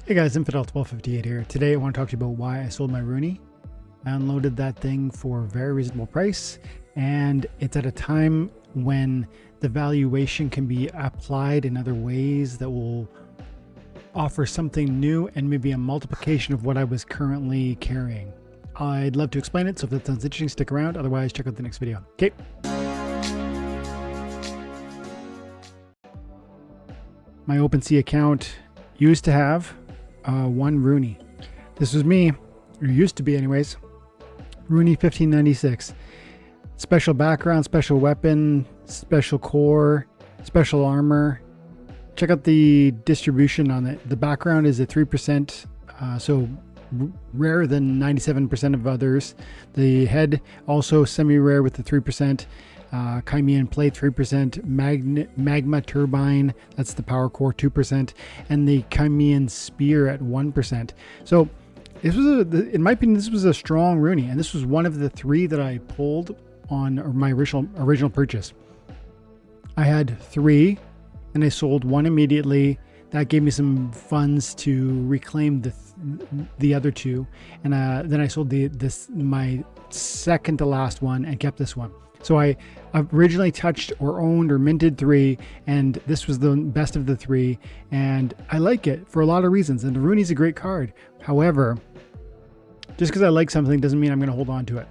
Hey guys, Infidel1258 here. Today I want to talk to you about why I sold my Runi. I unloaded that thing for a very reasonable price, and it's at a time when the valuation can be applied in other ways that will offer something new and maybe a multiplication of what I was currently carrying. I'd love to explain it, so if that sounds interesting, stick around. Otherwise, check out the next video. Okay. My OpenSea account used to have one Runi. This was me, or used to be anyways. Runi 1596. Special background, special weapon, special core, special armor. Check out the distribution on it. The background is at 3%, so rarer than 97% of others. The head also semi-rare with the 3%. Crimean plate 3%, magma turbine, that's the power core 2%, and the Crimean spear at 1%. So this was in my opinion, this was a strong Runi, and this was one of the three that I pulled on my original purchase. I had three, and I sold one immediately. That gave me some funds to reclaim the other two, and then I sold my second to last one and kept this one. So I originally touched or owned or minted three, and this was the best of the three, and I like it for a lot of reasons, and the Runi's a great card. However, just because I like something doesn't mean I'm going to hold on to it.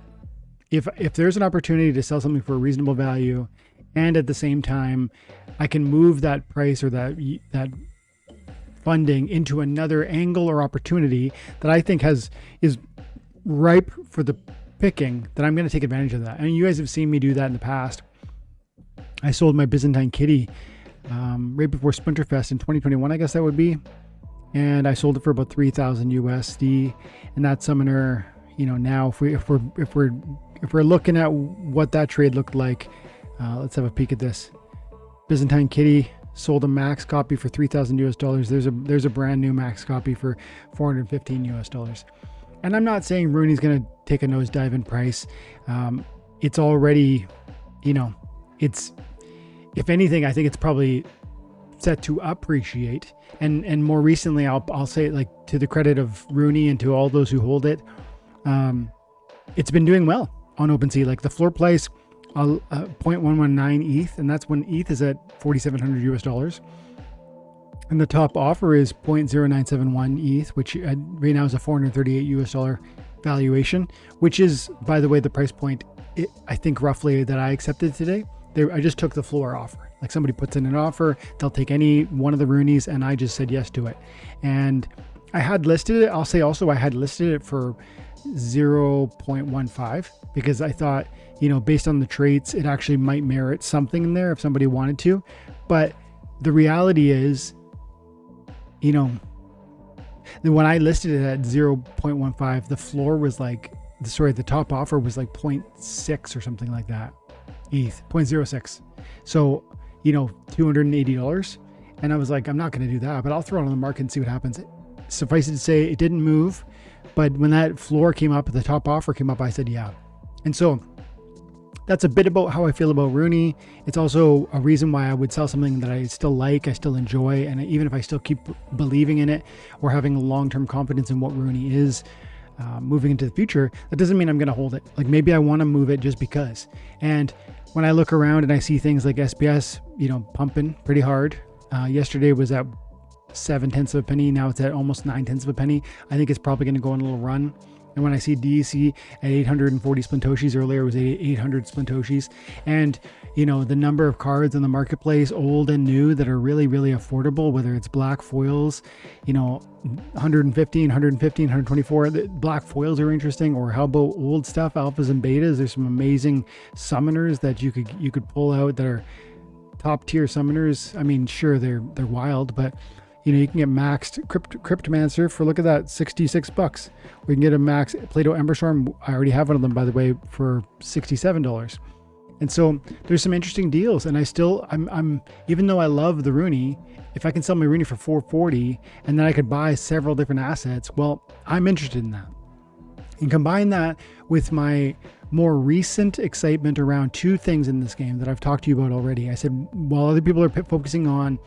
If there's an opportunity to sell something for a reasonable value, and at the same time I can move that price or that funding into another angle or opportunity that I think is ripe for the picking, then I'm going to take advantage of that. I mean, you guys have seen me do that in the past. I sold my Byzantine Kitty right before Splinterfest in 2021, I guess that would be, and I sold it for about 3,000 USD. And that summoner, you know, now if we're looking at what that trade looked like, let's have a peek at this. Byzantine Kitty sold a max copy for 3,000 US dollars. There's a brand new max copy for 415 US dollars. And I'm not saying Runi's going to take a nosedive in price. It's already, it's, if anything, I think it's probably set to appreciate. And more recently, I'll say, like, to the credit of Runi and to all those who hold it, it's been doing well on OpenSea. Like the floor price, 0.119 ETH, and that's when ETH is at 4,700 US dollars. And the top offer is 0.0971 ETH, which right now is a 438 US dollar valuation, which is, by the way, the price point I think roughly that I accepted today. I just took the floor offer. Like, somebody puts in an offer, they'll take any one of the Runis, and I just said yes to it. And I had listed it. I'll say also I had listed it for 0.15 because I thought, based on the traits, it actually might merit something in there if somebody wanted to. But the reality is, when I listed it at 0.15, the floor was the top offer was like 0.6 or something like that. ETH, 0.06. So, $280. And I was like, I'm not going to do that, but I'll throw it on the market and see what happens. Suffice it to say, it didn't move. But when that floor came up, the top offer came up, I said, yeah. And so that's a bit about how I feel about Runi. It's also a reason why I would sell something that I still like, I still enjoy, and even if I still keep believing in it or having a long-term confidence in what Runi is moving into the future, that doesn't mean I'm going to hold it. Like, maybe I want to move it just because. And when I look around and I see things like SPS, pumping pretty hard. Yesterday was at 0.7 of a penny. Now it's at almost 0.9 of a penny. I think it's probably going to go on a little run. And when I see DEC at 840 Splintoshis, earlier it was 800 Splintoshis, and the number of cards in the marketplace, old and new, that are really, really affordable, whether it's black foils, 115, 124, the black foils are interesting. Or how about old stuff, alphas and betas? There's some amazing summoners that you could pull out that are top tier summoners. I mean, sure, they're wild, but you can get maxed Cryptomancer for, look at that, $66. We can get a max Plato Emberstorm. I already have one of them, by the way, for $67. And so there's some interesting deals. And I'm even though I love the Runi, if I can sell my Runi for $440 and then I could buy several different assets, well, I'm interested in that. And combine that with my more recent excitement around two things in this game that I've talked to you about already. I said, while other people are focusing on,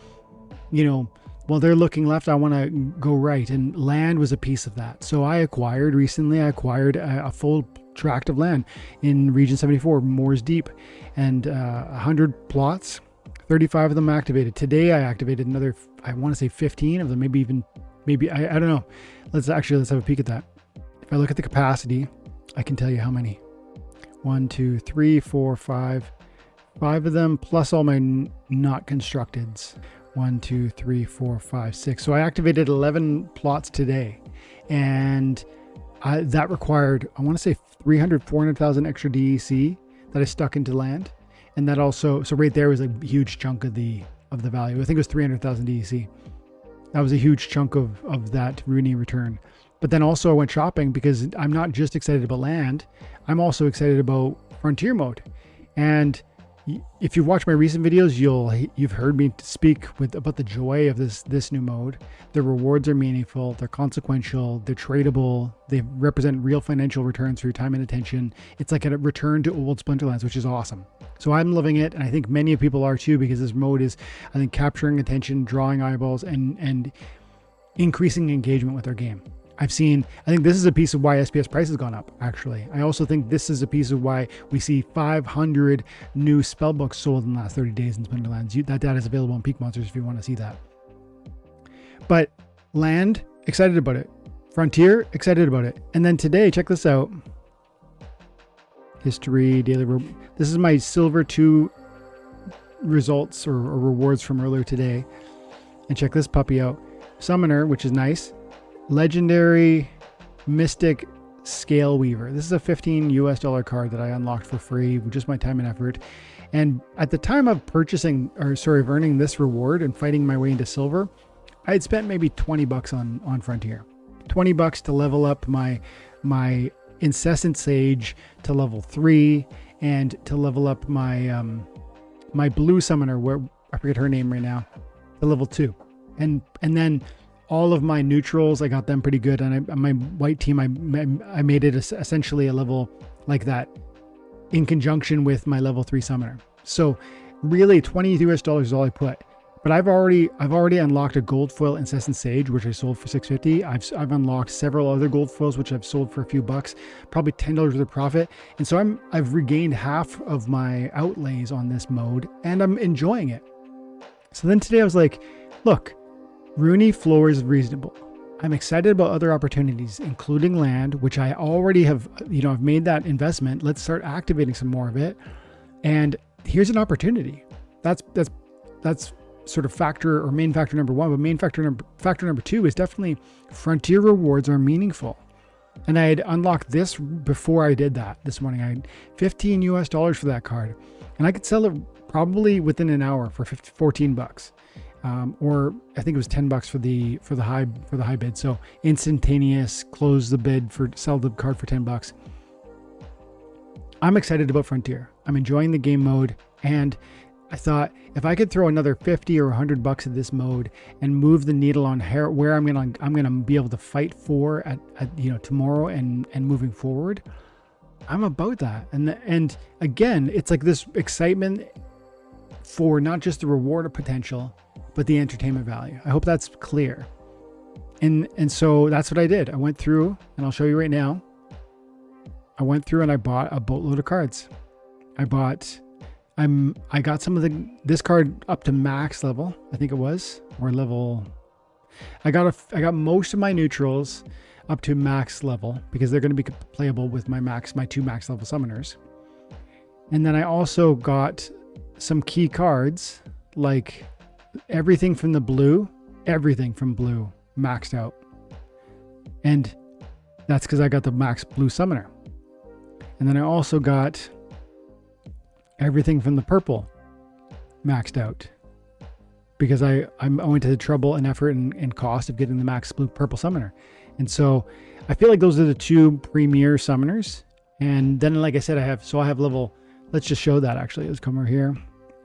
While they're looking left, I want to go right, and land was a piece of that. So I acquired a full tract of land in Region 74, Moors Deep, and 100 plots, 35 of them activated. Today I activated another, I want to say 15 of them, maybe I don't know. Let's have a peek at that. If I look at the capacity, I can tell you how many. 1, 2, 3, 4, 5. 5 of them plus all my not constructeds. 1, 2, 3, 4, 5, 6. So I activated 11 plots today, and that required, I want to say 400,000 extra DEC that I stuck into land. And that also, so right there was a huge chunk of the value. I think it was 300,000 DEC. That was a huge chunk of that Runi return. But then also I went shopping because I'm not just excited about land. I'm also excited about Frontier mode. And if you've watched my recent videos, you've heard me speak about the joy of this new mode. The rewards are meaningful, they're consequential, they're tradable, they represent real financial returns for your time and attention. It's like a return to old Splinterlands, which is awesome. So I'm loving it, and I think many people are too, because this mode is, I think, capturing attention, drawing eyeballs, and increasing engagement with our game. I think this is a piece of why SPS price has gone up, actually. I also think this is a piece of why we see 500 new spellbooks sold in the last 30 days in Splinterlands. That data is available on Peak Monsters if you want to see that. But land, excited about it. Frontier, excited about it. And then today, check this out. History, daily. This is my Silver 2 results or rewards from earlier today. And check this puppy out. Summoner, which is nice. Legendary Mystic Scale Weaver. This is a $15 US card that I unlocked for free with just my time and effort. And at the time of of earning this reward and fighting my way into silver, I had spent maybe 20 bucks on Frontier. 20 bucks to level up my Incessant Sage to level 3 and to level up my my blue summoner, where I forget her name right now, to level 2. And then all of my neutrals, I got them pretty good. And my white team, I made it essentially a level like that in conjunction with my level 3 summoner. So really $20 US is all I put. But I've already unlocked a gold foil Incessant Sage, which I sold for $6.50. I've unlocked several other gold foils, which I've sold for a few bucks, probably $10 worth of profit. And so I've regained half of my outlays on this mode, and I'm enjoying it. So then today I was like, look, Runi floor is reasonable. I'm excited about other opportunities, including land, which I already have, I've made that investment. Let's start activating some more of it. And here's an opportunity. That's sort of main factor number 1, but main factor number 2 is definitely Frontier rewards are meaningful. And I had unlocked this before I did that this morning. I had $15 US for that card, and I could sell it probably within an hour for 14 bucks. Or I think it was 10 bucks for the high bid. So instantaneous, close the bid sell the card for 10 bucks. I'm excited about Frontier. I'm enjoying the game mode, and I thought if I could throw another 50 or 100 bucks at this mode and move the needle on where I'm gonna be able to fight for at tomorrow and moving forward, I'm about that. And again, it's like this excitement for not just the reward potential, but the entertainment value. I hope that's clear. And so that's what I did. I went through, and I'll show you right now. I went through and I bought a boatload of cards. I got this card up to max level, I think it was, or level. I got most of my neutrals up to max level because they're going to be playable with my 2 max level summoners. And then I also got some key cards, like everything from blue maxed out. And that's because I got the max blue summoner. And then I also got everything from the purple maxed out because I went to the trouble and effort and cost of getting the max blue purple summoner. And so I feel like those are the 2 premier summoners. And then, like I said, I have level, let's just show that actually. Let's come over here,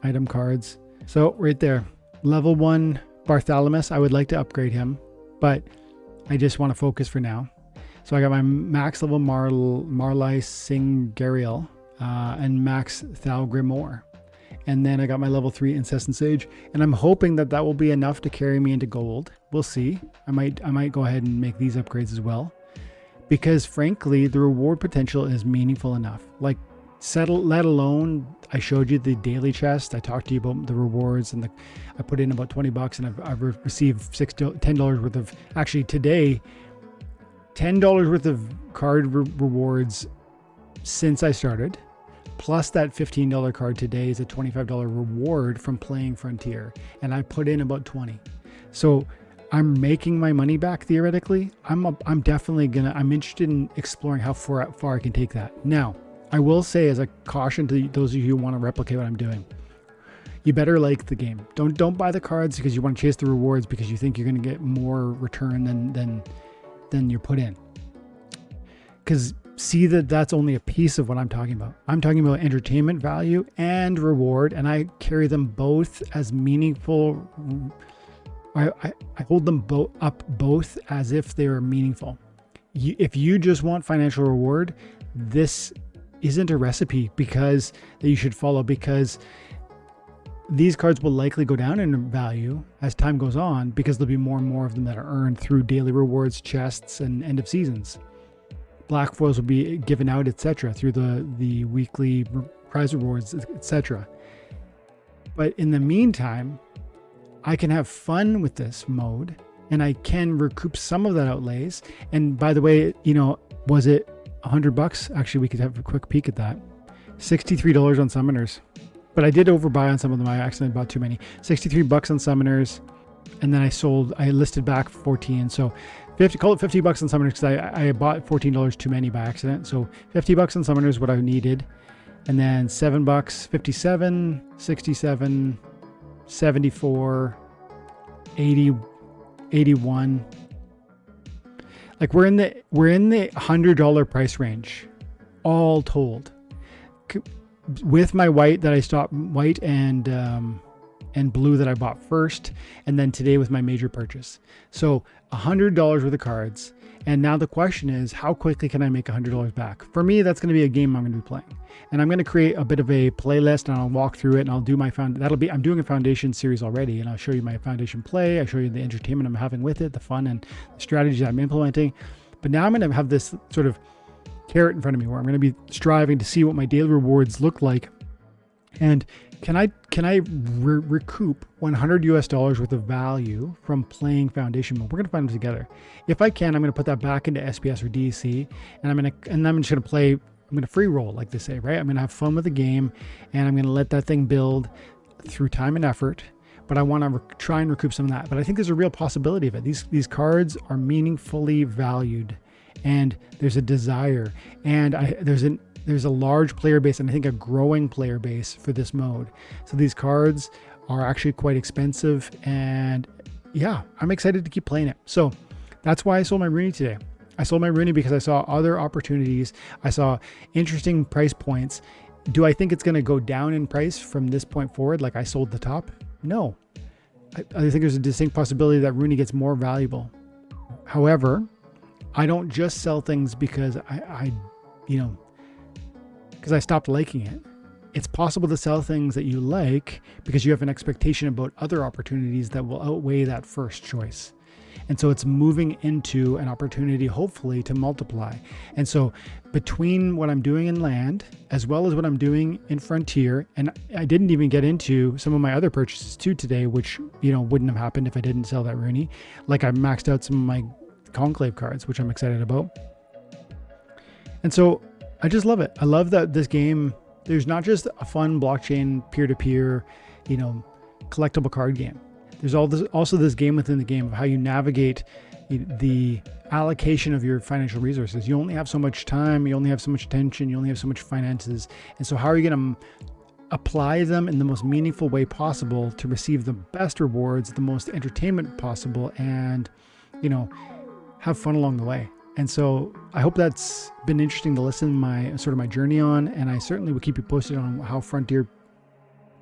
item cards. So right there, level 1 Bartholomew. I would like to upgrade him, but I just want to focus for now. So I got my max level Marlai Singariel and max Thal Grimoire. And then I got my level 3 incessant sage, and I'm hoping that that will be enough to carry me into gold. We'll see. I might go ahead and make these upgrades as well, because frankly, the reward potential is meaningful enough. Like, let alone, I showed you the daily chest. I talked to you about the rewards, and I put in about $20, and I've received $10 worth of, actually today, $10 worth of card rewards since I started. Plus that $15 card today is a $25 reward from playing Frontier. And I put in about 20. So I'm making my money back theoretically. I'm interested in exploring how far I can take that. Now, I will say as a caution to those of you who want to replicate what I'm doing, you better like the game. Don't buy the cards because you want to chase the rewards because you think you're going to get more return than you're put in. Because see that's only a piece of what I'm talking about. I'm talking about entertainment value and reward, and I carry them both as meaningful. I hold them both as if they are meaningful. If you just want financial reward, this isn't a recipe that you should follow, because these cards will likely go down in value as time goes on, because there'll be more and more of them that are earned through daily rewards, chests, and end of seasons. Black foils will be given out, etc., through the weekly prize rewards, etc. But in the meantime, I can have fun with this mode, and I can recoup some of that outlays. And by the way, was it $100? Actually, we could have a quick peek at that. $63 on summoners, but I did overbuy on some of them. I accidentally bought too many. $63 on summoners, and then I listed back 14. So call it $50 on summoners, because I bought $14 too many by accident. So $50 on summoners, what I needed, and then $7, 57, 67, 74, 80, 81. Like we're in the $100 price range, all told, with my white that I stopped, white and blue that I bought first, and then today with my major purchase. So $100 worth of cards. And now the question is, how quickly can I make $100 back? For me, that's going to be a game I'm going to be playing, and I'm going to create a bit of a playlist, and I'll walk through it, and I'll do I'm doing a foundation series already, and I'll show you my foundation play. I show you the entertainment I'm having with it, the fun and the strategies I'm implementing. But now I'm going to have this sort of carrot in front of me where I'm going to be striving to see what my daily rewards look like. And can I recoup $100 worth of value from playing foundation mode? We're going to find them together. If I can, I'm going to put that back into SPS or DEC, and I'm just going to play. I'm going to free roll, like they say, right? I'm going to have fun with the game, and I'm going to let that thing build through time and effort. But I want to try and recoup some of that. But I think there's a real possibility of it. These cards are meaningfully valued, and there's a desire, and there's a large player base, and I think a growing player base for this mode. So these cards are actually quite expensive, and yeah, I'm excited to keep playing it. So that's why I sold my Runi today. I sold my Runi because I saw other opportunities. I saw interesting price points. Do I think it's going to go down in price from this point forward, like I sold the top? No. I think there's a distinct possibility that Runi gets more valuable. However, I don't just sell things because because I stopped liking it. It's possible to sell things that you like because you have an expectation about other opportunities that will outweigh that first choice. And so it's moving into an opportunity, hopefully, to multiply. And so between what I'm doing in land, as well as what I'm doing in Frontier, and I didn't even get into some of my other purchases too today, which, wouldn't have happened if I didn't sell that Runi. Like I maxed out some of my Conclave cards, which I'm excited about. And so I just love it. I love that this game, there's not just a fun blockchain, peer-to-peer, collectible card game. There's also this game within the game of how you navigate the allocation of your financial resources. You only have so much time, you only have so much attention, you only have so much finances. And so how are you going to apply them in the most meaningful way possible to receive the best rewards, the most entertainment possible, and, have fun along the way? And so I hope that's been interesting to listen to my journey on, and I certainly will keep you posted on how Frontier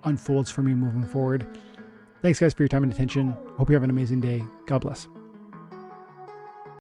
unfolds for me moving forward. Thanks guys for your time and attention. Hope you have an amazing day. God bless.